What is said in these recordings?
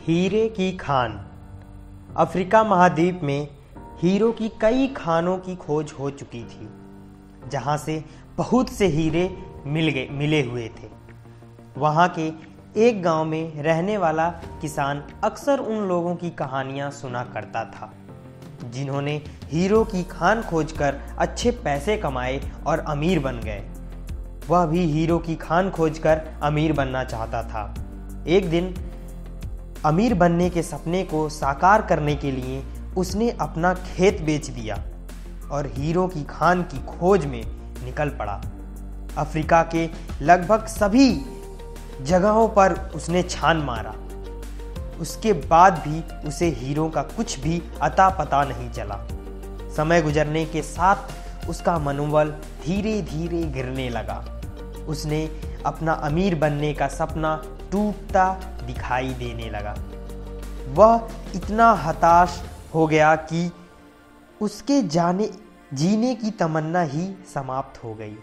हीरे की खान। अफ्रीका महाद्वीप में हीरो की कई खानों की खोज हो चुकी थी, जहां से बहुत से हीरे मिले हुए थे। वहां के एक गांव में रहने वाला किसान अक्सर उन लोगों की कहानियां सुना करता था जिन्होंने हीरो की खान खोजकर अच्छे पैसे कमाए और अमीर बन गए। वह भी हीरो की खान खोजकर अमीर बनना चाहता था। एक दिन अमीर बनने के सपने को साकार करने के लिए उसने अपना खेत बेच दिया और हीरो की खान की खोज में निकल पड़ा। अफ्रीका के लगभग सभी जगहों पर उसने छान मारा। उसके बाद भी उसे हीरो का कुछ भी अता पता नहीं चला। समय गुजरने के साथ उसका मनोबल धीरे धीरे गिरने लगा। उसने अपना अमीर बनने का सपना टूटता दिखाई देने लगा। वह इतना हताश हो गया कि उसके जीने की तमन्ना ही समाप्त हो गई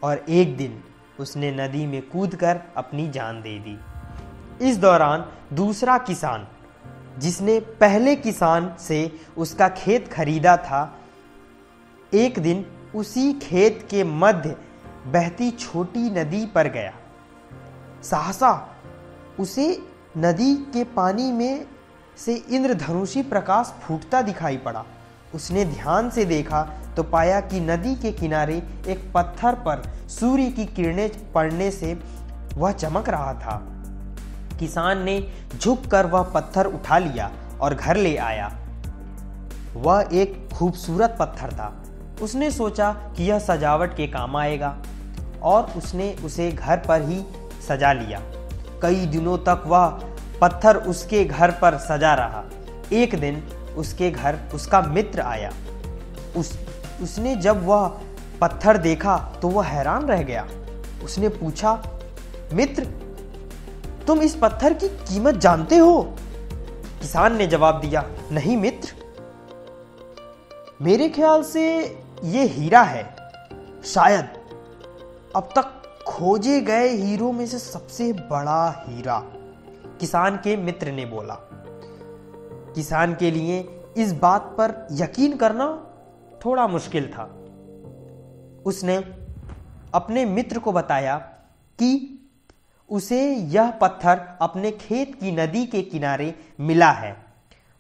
और एक दिन उसने नदी में कूदकर अपनी जान दे दी। इस दौरान दूसरा किसान, जिसने पहले किसान से उसका खेत खरीदा था, एक दिन उसी खेत के मध्य बहती छोटी नदी पर गया। सहसा उसे नदी के पानी में से इंद्रधनुषी प्रकाश फूटता दिखाई पड़ा। उसने ध्यान से देखा तो पाया कि नदी के किनारे एक पत्थर पर सूर्य की किरणें पड़ने से वह चमक रहा था। किसान ने झुककर वह पत्थर उठा लिया और घर ले आया। वह एक खूबसूरत पत्थर था। उसने सोचा कि यह सजावट के काम आएगा और उसने उसे घर पर ही सजा लिया। कई दिनों तक वह पत्थर उसके घर पर सजा रहा। एक दिन उसके घर उसका मित्र आया। उसने जब वह पत्थर देखा तो वह हैरान रह गया। उसने पूछा, मित्र, तुम इस पत्थर की कीमत जानते हो? किसान ने जवाब दिया, नहीं मित्र, मेरे ख्याल से यह हीरा है, शायद अब तक खोजे गए हीरो में से सबसे बड़ा हीरा, किसान के मित्र ने बोला। किसान के लिए इस बात पर यकीन करना थोड़ा मुश्किल था। उसने अपने मित्र को बताया कि उसे यह पत्थर अपने खेत की नदी के किनारे मिला है।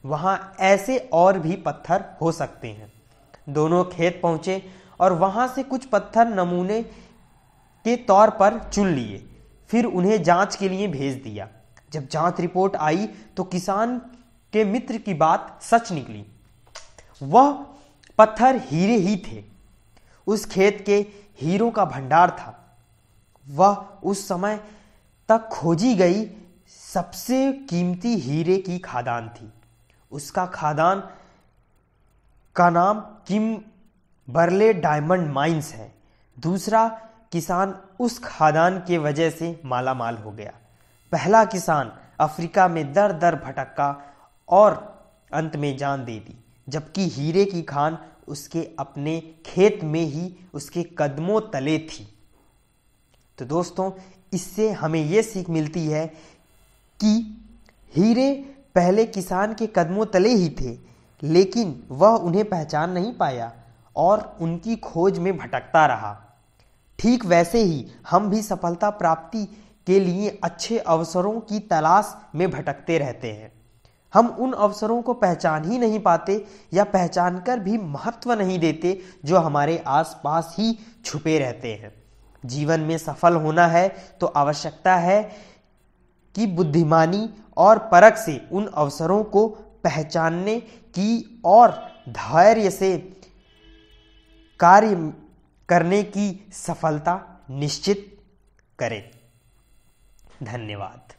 वहां ऐसे और भी पत्थर हो सकते हैं। दोनों खेत पहुंचे और वहां से कुछ पत्थर नमूने के तौर पर चुन लिए। फिर उन्हें जांच के लिए भेज दिया। जब जांच रिपोर्ट आई तो किसान के मित्र की बात सच निकली। वह पत्थर हीरे ही थे। उस खेत के हीरो का भंडार था। वह उस समय तक खोजी गई सबसे कीमती हीरे की खादान थी। उसका खादान का नाम किम्बरले डायमंड माइंस है। दूसरा किसान उस खादान के वजह से माला माल हो गया। पहला किसान अफ्रीका में दर दर भटका और अंत में जान दे दी, जबकि हीरे की खान उसके अपने खेत में ही उसके कदमों तले थी। तो दोस्तों, इससे हमें यह सीख मिलती है कि हीरे पहले किसान के कदमों तले ही थे, लेकिन वह उन्हें पहचान नहीं पाया और उनकी खोज में भटकता रहा। ठीक वैसे ही हम भी सफलता प्राप्ति के लिए अच्छे अवसरों की तलाश में भटकते रहते हैं। हम उन अवसरों को पहचान ही नहीं पाते या पहचान कर भी महत्व नहीं देते जो हमारे आसपास ही छुपे रहते हैं। जीवन में सफल होना है तो आवश्यकता है कि बुद्धिमानी और परख से उन अवसरों को पहचानने की और धैर्य से कार्य करने की सफलता निश्चित करें। धन्यवाद।